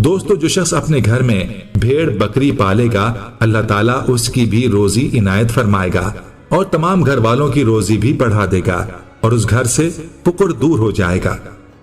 दोस्तों, जो शख्स अपने घर में भेड़ बकरी पालेगा, अल्लाह ताला उसकी भी रोजी इनायत फरमाएगा और तमाम घर वालों की रोजी भी बढ़ा देगा और उस घर से फुकर दूर हो जाएगा।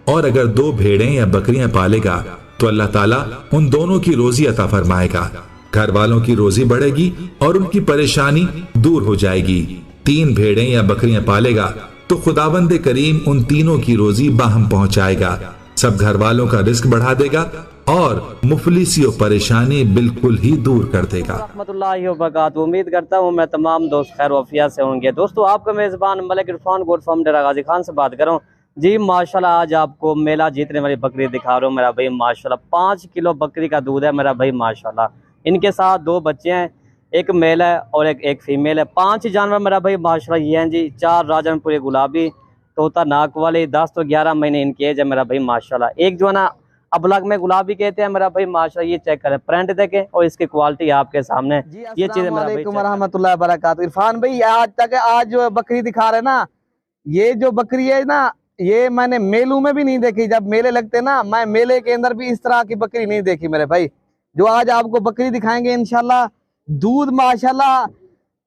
और अगर 2 भेड़ें या बकरियां पालेगा तो अल्लाह ताला उन दोनों की रोजी अता फरमाएगा, घर वालों की रोजी बढ़ेगी और उनकी परेशानी दूर हो जाएगी। 3 भेड़ें या बकरियां पालेगा तो खुदावंद करीम उन तीनों की रोजी बाहम पहुंचाएगा, सब घर वालों का रिस्क बढ़ा देगा और मुफलिसी और परेशानी बिल्कुल ही दूर कर देगा। रहमतुल्लाहि व बरकातहू। उम्मीद करता हूँ मैं तमाम दोस्त खैर वफिया से होंगे। दोस्तों, आपका मेज़बान मलिक इरफान गोट फार्म डेरा गाजी खान से बात कर रहा हूँ जी। माशाल्लाह, आज आपको मेला जीतने वाली बकरी दिखा रहा हूँ मेरा भाई। माशाल्लाह 5 किलो बकरी का दूध है मेरा भाई माशाल्लाह। इनके साथ 2 बच्चे हैं, एक मेल है और एक फीमेल है। 5 जानवर मेरा भाई माशाल्लाह ये हैं जी। 4 राजनपुरी गुलाबी तोता नाक वाले, 10 तो 11 महीने इनकी एज है मेरा भाई माशाल्लाह। एक जो है ना अबलग में गुलाबी कहते हैं मेरा भाई माशाल्लाह। ये चेक करें, प्रिंट देखें और इसकी क्वालिटी आपके सामने। ये चीजें मेरा भाई रहमतुल्लाहि व बरकातहू। इरफान भाई, आज जो बकरी दिखा रहे ना, ये जो बकरी है ना, ये मैंने मेलों में भी नहीं देखी। जब मेले लगते ना, मैं मेले के अंदर भी इस तरह की बकरी नहीं देखी मेरे भाई। जो आज आपको बकरी दिखाएंगे इंशाल्लाह, दूध माशाल्लाह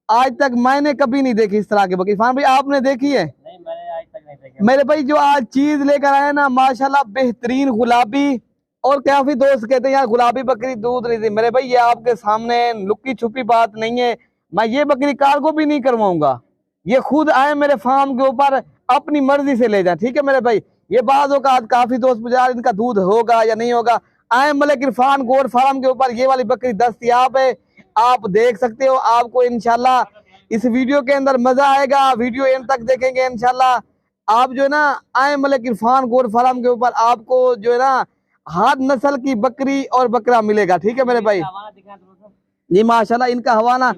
आज तक मैंने कभी नहीं देखी इस तरह की बकरी। इरफान भाई, आपने देखी है? नहीं, मैंने आज तक नहीं देखी मेरे भाई। जो आज चीज लेकर आए ना माशाल्लाह बेहतरीन गुलाबी, और काफी दोस्त कहते हैं यार गुलाबी बकरी दूध नहीं दी। मेरे भाई, ये आपके सामने लुक्की छुपी बात नहीं है। मैं ये बकरी कार्गो भी नहीं करवाऊंगा, ये खुद आए मेरे फार्म के ऊपर, अपनी मर्जी से ले जाए, ठीक है मेरे भाई। ये बात होगा, काफी दोस्त मुझे यार इनका दूध होगा या नहीं होगा। आए मलिक इरफान गोट फार्म के ऊपर, ये वाली बकरी दस्तयाब है, आप देख सकते हो। आपको इंशाल्लाह इस वीडियो के अंदर मजा आएगा, वीडियो एंड तक देखेंगे इंशाल्लाह। आप जो है ना, आए मलिक इरफान गोट फार्म के ऊपर, आपको जो है ना हर नस्ल की बकरी और बकरा मिलेगा, ठीक है मेरे भाई जी। माशाल्लाह इनका हवाना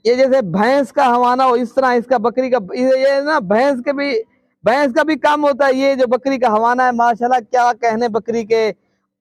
ये जैसे भैंस का हवाना हो, इस तरह इसका बकरी का ये ना भैंस का भी काम होता है। ये जो बकरी का हवाना है माशाल्लाह, क्या कहने बकरी के।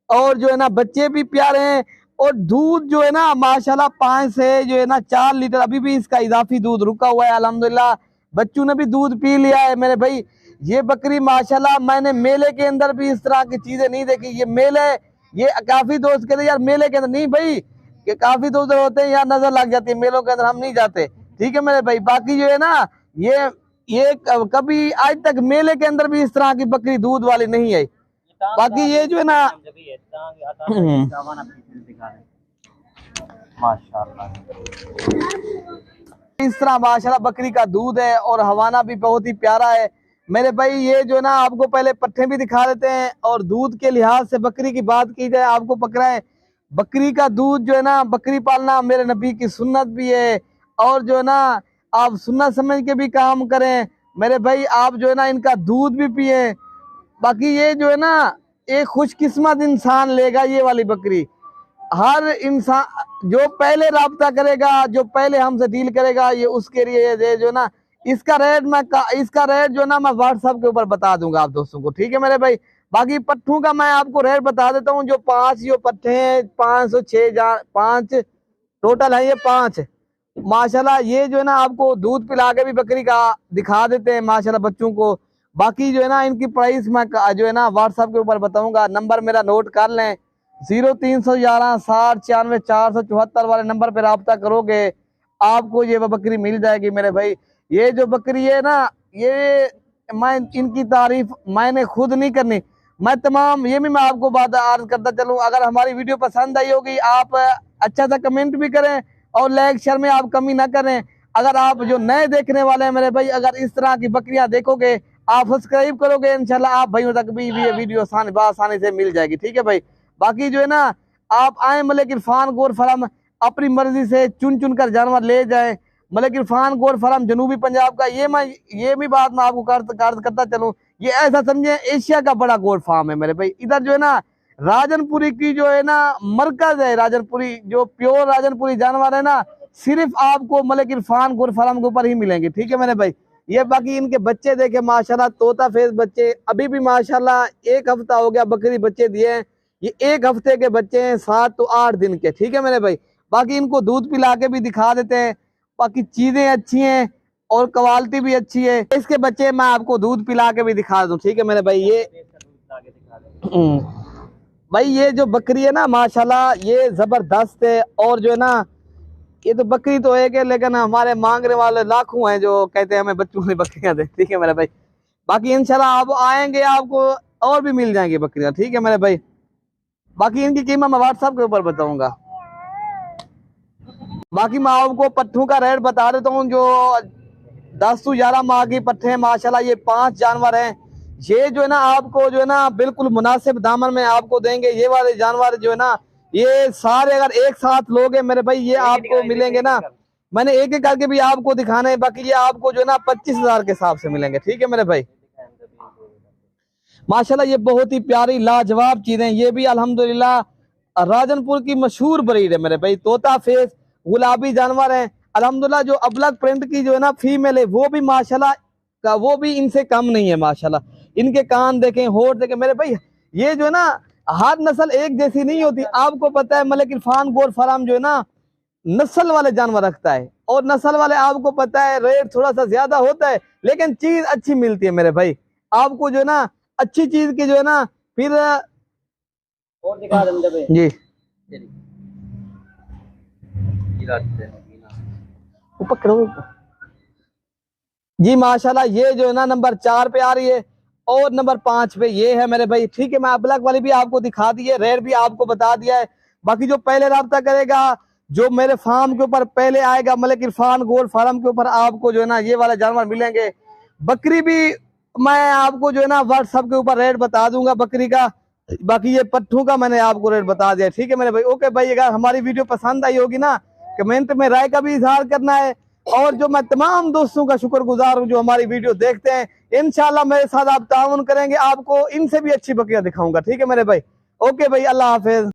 और जो है ना बच्चे भी प्यारे हैं, और दूध जो है ना माशाल्लाह 5 से जो है ना 4 लीटर अभी भी इसका इजाफी दूध रुका हुआ है अल्हम्दुलिल्लाह। बच्चों ने भी दूध पी लिया है मेरे भाई। ये बकरी माशाल्लाह, मैंने मेले के अंदर भी इस तरह की चीजें नहीं देखी। ये मेले, ये काफी दोस्त कहते यार मेले के अंदर नहीं भाई, कि काफी दोस्त होते हैं यार नजर लग जाती है, मेलों के अंदर हम नहीं जाते, ठीक है मेरे भाई। बाकी जो है ना, ये कभी आज तक मेले के अंदर भी इस तरह की बकरी दूध वाली नहीं आई। बाकी ये जो है ना इस तरह माशाल्लाह बकरी का दूध है और हवाना भी बहुत ही प्यारा है मेरे भाई। ये जो है ना, आपको पहले पट्टे भी दिखा देते हैं, और दूध के लिहाज से बकरी की बात की जाए, आपको पकड़ा है बकरी का दूध जो है ना, बकरी पालना मेरे नबी की सुन्नत भी है। और जो है ना, आप सुन्नत समझ के भी काम करें मेरे भाई। आप जो है ना इनका दूध भी पिए। बाकी ये जो है ना, एक खुशकिस्मत इंसान लेगा ये वाली बकरी। हर इंसान जो पहले राब्ता करेगा, जो पहले हमसे डील करेगा, ये उसके लिए जो है ना, इसका रेट जो है ना मैं व्हाट्सएप के ऊपर बता दूंगा आप दोस्तों को, ठीक है मेरे भाई। बाकी पट्ठों का मैं आपको रेट बता देता हूँ। जो 5 ये पट्ठे हैं, 506 5 टोटल है, ये 5 माशाल्लाह। ये जो है ना आपको दूध पिला के भी बकरी का दिखा देते हैं माशाल्लाह बच्चों को। बाकी जो है ना इनकी प्राइस मैं जो है ना व्हाट्सएप के ऊपर बताऊंगा। नंबर मेरा नोट कर लें, 0311 60 94 474 वाले नंबर पे रब्ता करोगे, आपको ये बकरी मिल जाएगी मेरे भाई। ये जो बकरी है ना, ये मैं इनकी तारीफ मैंने खुद नहीं करनी, मैं तमाम ये भी मैं आपको बात अर्ज करता चलूं। अगर हमारी वीडियो पसंद आई होगी, आप अच्छा सा कमेंट भी करें और लाइक शेयर में आप कमी ना करें। अगर आप जो नए देखने वाले हैं मेरे भाई, अगर इस तरह की बकरियां देखोगे, आप सब्सक्राइब करोगे, इंशाल्लाह आप भाइयों तक भी ये वीडियो आसानी से मिल जाएगी, ठीक है भाई। बाकी जो है ना, आप आए मलिक इरफान गोट फार्म, अपनी मर्जी से चुन चुन कर जानवर ले जाए। मलिक इरफान गोट फार्म जनूबी पंजाब का, ये भी बात मैं आपको करता चलूं, ये ऐसा समझे एशिया का बड़ा गोट फार्म है मेरे भाई। इधर जो है ना राजनपुरी की जो है ना मरकज है, राजनपुरी जो प्योर राजनपुरी जानवर है ना, सिर्फ आपको मलिक इरफान गोट फार्म के ऊपर ही मिलेंगे, ठीक है मेरे भाई। ये बाकी इनके बच्चे देखे माशाल्लाह, तोता फेस बच्चे अभी भी माशाल्लाह 1 हफ्ता हो गया बकरी बच्चे दिए हैं। ये 1 हफ्ते के बच्चे हैं, 7 तो 8 दिन के, ठीक है मेरे भाई। बाकी इनको दूध पिला के भी दिखा देते हैं। बाकी चीजें अच्छी हैं और क्वालिटी भी अच्छी है। इसके बच्चे मैं आपको दूध पिला के भी दिखा दूं, ठीक है मेरे भाई। ये भाई ये जो बकरी है ना माशाल्लाह ये जबरदस्त है। और जो है ना ये तो बकरी तो एक है, लेकिन हमारे मांगने वाले लाखों हैं जो कहते हैं हमें बच्चों की बकरियां दे। ठीक है मेरे भाई, बाकी इंशाल्लाह आप आएंगे आपको और भी मिल जाएंगी बकरियां। ठीक है मेरे भाई, बाकी इनकी कीमत मैं व्हाट्सएप के ऊपर बताऊंगा। बाकी मैं आपको पट्ठों का रेट बता देता हूँ। जो 10 से 11 माह की पट्ठे हैं माशाल्लाह, ये 5 जानवर हैं। ये जो है ना आपको जो है ना बिल्कुल मुनासिब दामन में आपको देंगे। ये वाले जानवर जो है ना ये सारे अगर एक साथ लोगे मेरे भाई ये आपको मिलेंगे ना, मैंने एक एक करके भी आपको दिखाना है। बाकी ये आपको जो है ना 25,000 के हिसाब से मिलेंगे। ठीक है मेरे भाई, माशाल्लाह ये बहुत ही प्यारी लाजवाब चीजें। ये भी अल्हम्दुलिल्लाह राजनपुर की मशहूर ब्रीड है मेरे भाई, तोता फेस गुलाबी जानवर है अल्हम्दुलिल्लाह। जो अबलग प्रिंट की जो है ना फीमेल है वो भी माशाल्लाह का वो भी इनसे कम नहीं है माशाल्लाह। इनके कान देखें, होठ देखें मेरे भाई। ये जो है ना हर नस्ल एक जैसी नहीं होती। आपको पता है मलिक इरफान गोट फार्म जो है ना नस्ल वाले जानवर रखता है, और नस्ल वाले आपको पता है रेट थोड़ा सा ज्यादा होता है, लेकिन चीज अच्छी मिलती है मेरे भाई। आपको जो है ना अच्छी चीज की जो है ना फिर और दिखा दे जी पकड़ो जी। माशाल्लाह ये जो है ना नंबर 4 पे आ रही है और नंबर 5 पे ये है मेरे भाई। ठीक है, मैं ब्लैक वाली भी आपको दिखा दी है, रेट भी आपको बता दिया है। बाकी जो पहले राब्ता करेगा, जो मेरे फार्म के ऊपर पहले आएगा मलिक इरफान गोट फार्म के ऊपर, आपको जो है ना ये वाले जानवर मिलेंगे। बकरी भी मैं आपको जो है ना व्हाट्सएप के ऊपर रेट बता दूंगा बकरी का। बाकी ये पट्ठों का मैंने आपको रेट बता दिया। ठीक है मेरे भाई, ओके भाई। अगर हमारी वीडियो पसंद आई होगी ना कमेंट में राय का भी इजहार करना है। और जो मैं तमाम दोस्तों का शुक्रगुजार हूँ जो हमारी वीडियो देखते हैं, इंशाल्लाह मेरे साथ आप ताउन करेंगे, आपको इनसे भी अच्छी बकरियां दिखाऊंगा। ठीक है मेरे भाई, ओके भाई, अल्लाह हाफिज।